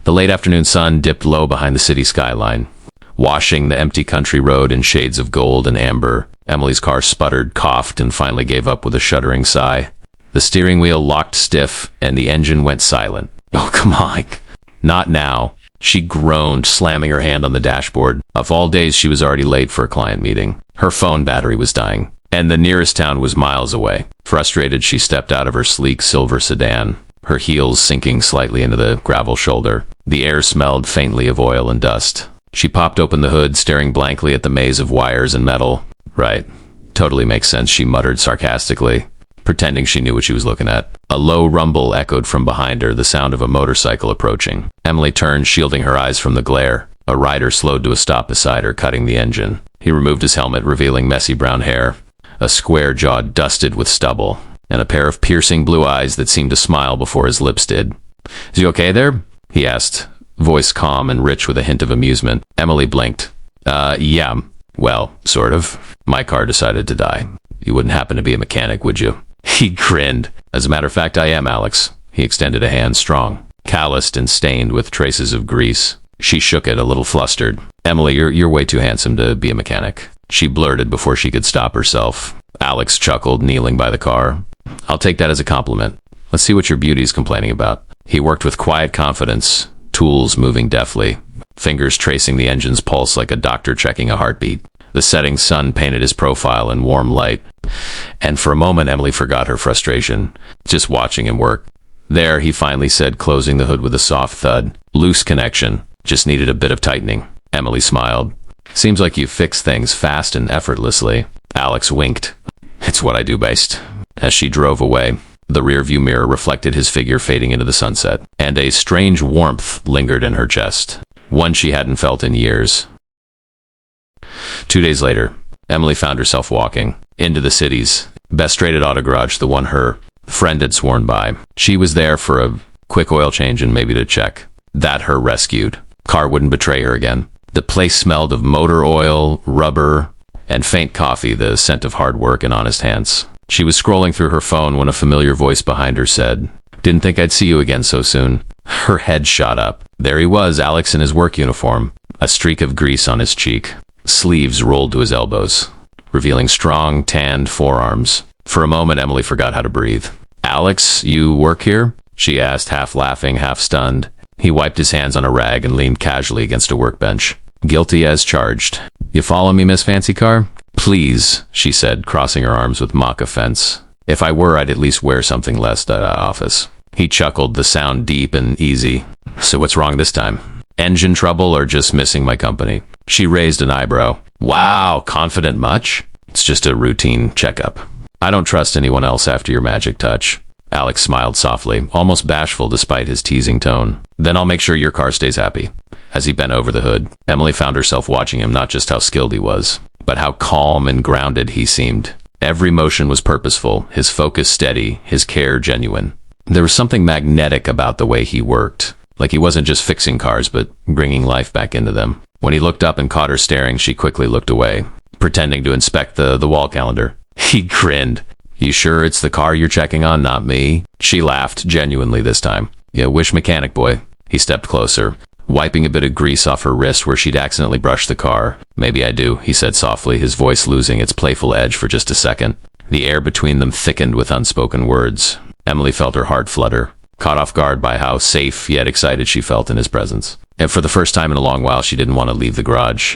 The late afternoon sun dipped low behind the city skyline, washing the empty country road in shades of gold and amber. Emily's car sputtered, coughed, and finally gave up with a shuddering sigh. The steering wheel locked stiff, and the engine went silent. Oh, come on. Not now. She groaned, slamming her hand on the dashboard. Of all days, she was already late for a client meeting. Her phone battery was dying, and the nearest town was miles away. Frustrated, she stepped out of her sleek silver sedan, her heels sinking slightly into the gravel shoulder. The air smelled faintly of oil and dust. She popped open the hood, staring blankly at the maze of wires and metal. Right. Totally makes sense, she muttered sarcastically, pretending she knew what she was looking at. A low rumble echoed from behind her, the sound of a motorcycle approaching. Emily turned, shielding her eyes from the glare. A rider slowed to a stop beside her, cutting the engine. He removed his helmet, revealing messy brown hair, a square jaw dusted with stubble, and a pair of piercing blue eyes that seemed to smile before his lips did. "Is he okay there?" he asked, voice calm and rich with a hint of amusement. Emily blinked. Yeah. Well, sort of. My car decided to die. You wouldn't happen to be a mechanic, would you?" He grinned. "As a matter of fact, I am, Alex." He extended a hand, strong, calloused and stained with traces of grease. She shook it, a little flustered. "Emily, you're way too handsome to be a mechanic," she blurted before she could stop herself. Alex chuckled, kneeling by the car. "I'll take that as a compliment. Let's see what your beauty's complaining about." He worked with quiet confidence, tools moving deftly, fingers tracing the engine's pulse like a doctor checking a heartbeat. The setting sun painted his profile in warm light, and for a moment Emily forgot her frustration, just watching him work. "There," he finally said, closing the hood with a soft thud. "Loose connection. Just needed a bit of tightening." Emily smiled. "Seems like you fix things fast and effortlessly." Alex winked. "It's what I do best." As she drove away, the rearview mirror reflected his figure fading into the sunset, and a strange warmth lingered in her chest, one she hadn't felt in years. 2 days later, Emily found herself walking into the city's best-rated auto garage, the one her friend had sworn by. She was there for a quick oil change and maybe to check that her rescued car wouldn't betray her again. The place smelled of motor oil, rubber, and faint coffee, the scent of hard work and honest hands. She was scrolling through her phone when a familiar voice behind her said, "Didn't think I'd see you again so soon." Her head shot up. There he was, Alex in his work uniform, a streak of grease on his cheek. Sleeves rolled to his elbows, revealing strong, tanned forearms. For a moment, Emily forgot how to breathe. "Alex, you work here?" she asked, half laughing, half stunned. He wiped his hands on a rag and leaned casually against a workbench. "Guilty as charged." "You follow me, Miss Fancy Car?" "Please," she said, crossing her arms with mock offense. "If I were, I'd at least wear something less office." He chuckled, the sound deep and easy. "So what's wrong this time? Engine trouble or just missing my company?" She raised an eyebrow. "Wow, confident much?" "It's just a routine checkup. I don't trust anyone else after your magic touch." Alex smiled softly, almost bashful despite his teasing tone. "Then I'll make sure your car stays happy." As he bent over the hood, Emily found herself watching him, not just how skilled he was, but how calm and grounded he seemed. Every motion was purposeful, his focus steady, his care genuine. There was something magnetic about the way he worked, like he wasn't just fixing cars, but bringing life back into them. When he looked up and caught her staring, she quickly looked away, pretending to inspect the wall calendar. He grinned. "You sure it's the car you're checking on, not me?" She laughed, genuinely this time. "Yeah, wish mechanic boy." He stepped closer, wiping a bit of grease off her wrist where she'd accidentally brushed the car. "Maybe I do," he said softly, his voice losing its playful edge for just a second. The air between them thickened with unspoken words. Emily felt her heart flutter, caught off guard by how safe yet excited she felt in his presence. And for the first time in a long while, she didn't want to leave the garage.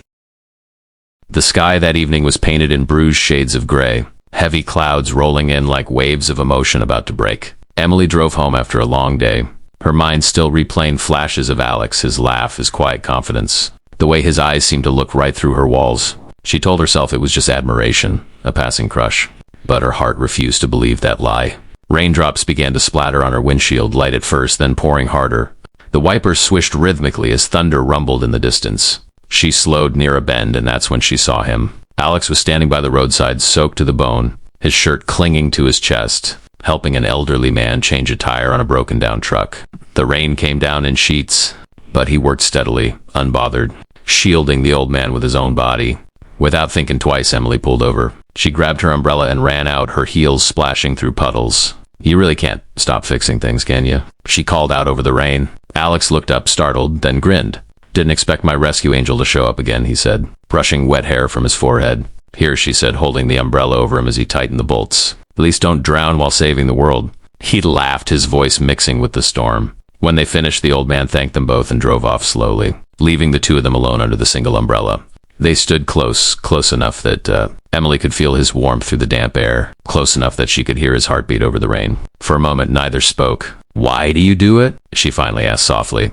The sky that evening was painted in bruised shades of gray, heavy clouds rolling in like waves of emotion about to break. Emily drove home after a long day, her mind still replaying flashes of Alex, his laugh, his quiet confidence, the way his eyes seemed to look right through her walls. She told herself it was just admiration, a passing crush. But her heart refused to believe that lie. Raindrops began to splatter on her windshield, light at first, then pouring harder. The wipers swished rhythmically as thunder rumbled in the distance. She slowed near a bend, and that's when she saw him. Alex was standing by the roadside, soaked to the bone, his shirt clinging to his chest, helping an elderly man change a tire on a broken-down truck. The rain came down in sheets, but he worked steadily, unbothered, shielding the old man with his own body. Without thinking twice, Emily pulled over. She grabbed her umbrella and ran out, her heels splashing through puddles. "You really can't stop fixing things, can you?" she called out over the rain. Alex looked up, startled, then grinned. Didn't expect my rescue angel to show up again, he said, brushing wet hair from his forehead. Here, she said, holding the umbrella over him as he tightened the bolts. At least don't drown while saving the world. He laughed, his voice mixing with the storm. When they finished, the old man thanked them both and drove off slowly, leaving the two of them alone under the single umbrella. They stood close enough that Emily could feel his warmth through the damp air, close enough that she could hear his heartbeat over the rain. For a moment, neither spoke. Why do you do it? She finally asked softly.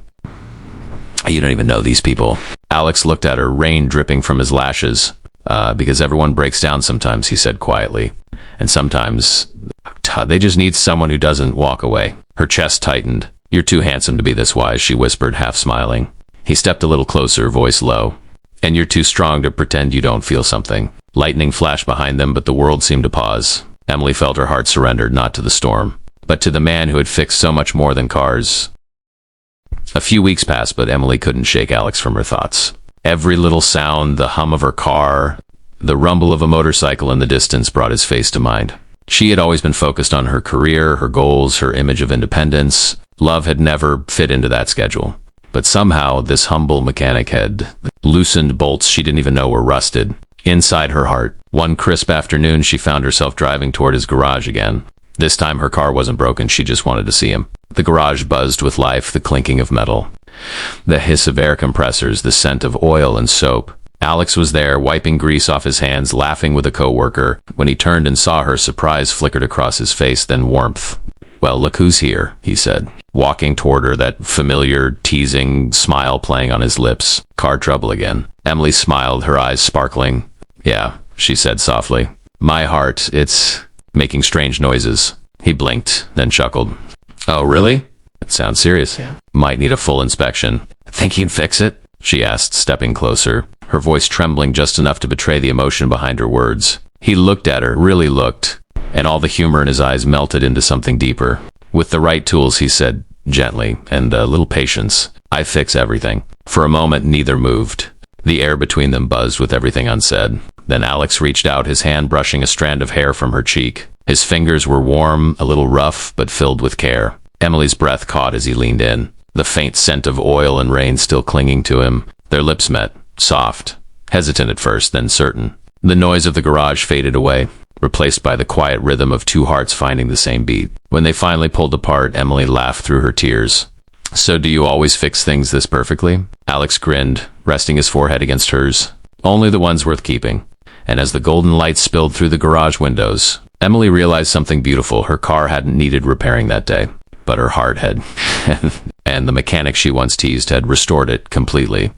You don't even know these people. Alex looked at her, rain dripping from his lashes. Because everyone breaks down sometimes, he said quietly. And sometimes they just need someone who doesn't walk away. Her chest tightened. You're too handsome to be this wise, she whispered, half smiling. He stepped a little closer, voice low. And you're too strong to pretend you don't feel something. Lightning flashed behind them, but the world seemed to pause. Emily felt her heart surrendered, not to the storm, but to the man who had fixed so much more than cars. A few weeks passed, but Emily couldn't shake Alex from her thoughts. Every little sound, the hum of her car, the rumble of a motorcycle in the distance brought his face to mind. She had always been focused on her career, her goals, her image of independence. Love had never fit into that schedule. But somehow, this humble mechanic had loosened bolts she didn't even know were rusted. Inside her heart, one crisp afternoon, she found herself driving toward his garage again. This time her car wasn't broken, she just wanted to see him. The garage buzzed with life, the clinking of metal, the hiss of air compressors, the scent of oil and soap. Alex was there, wiping grease off his hands, laughing with a coworker. When he turned and saw her, surprise flickered across his face, then warmth. Well, look who's here, he said, walking toward her, that familiar, teasing smile playing on his lips. Car trouble again. Emily smiled, her eyes sparkling. Yeah, she said softly. My heart, it's making strange noises. He blinked, then chuckled. Oh, really? It sounds serious. Yeah. Might need a full inspection. Think you can fix it? She asked, stepping closer, her voice trembling just enough to betray the emotion behind her words. He looked at her, really looked, and all the humor in his eyes melted into something deeper. With the right tools, he said, gently, and a little patience, I fix everything. For a moment, neither moved. The air between them buzzed with everything unsaid. Then Alex reached out, his hand brushing a strand of hair from her cheek. His fingers were warm, a little rough, but filled with care. Emily's breath caught as he leaned in, the faint scent of oil and rain still clinging to him. Their lips met, soft, hesitant at first, then certain. The noise of the garage faded away, replaced by the quiet rhythm of two hearts finding the same beat. When they finally pulled apart, Emily laughed through her tears. So do you always fix things this perfectly? Alex grinned, resting his forehead against hers. Only the ones worth keeping. And as the golden light spilled through the garage windows, Emily realized something beautiful. Her car hadn't needed repairing that day, but her heart had. And the mechanic she once teased had restored it completely.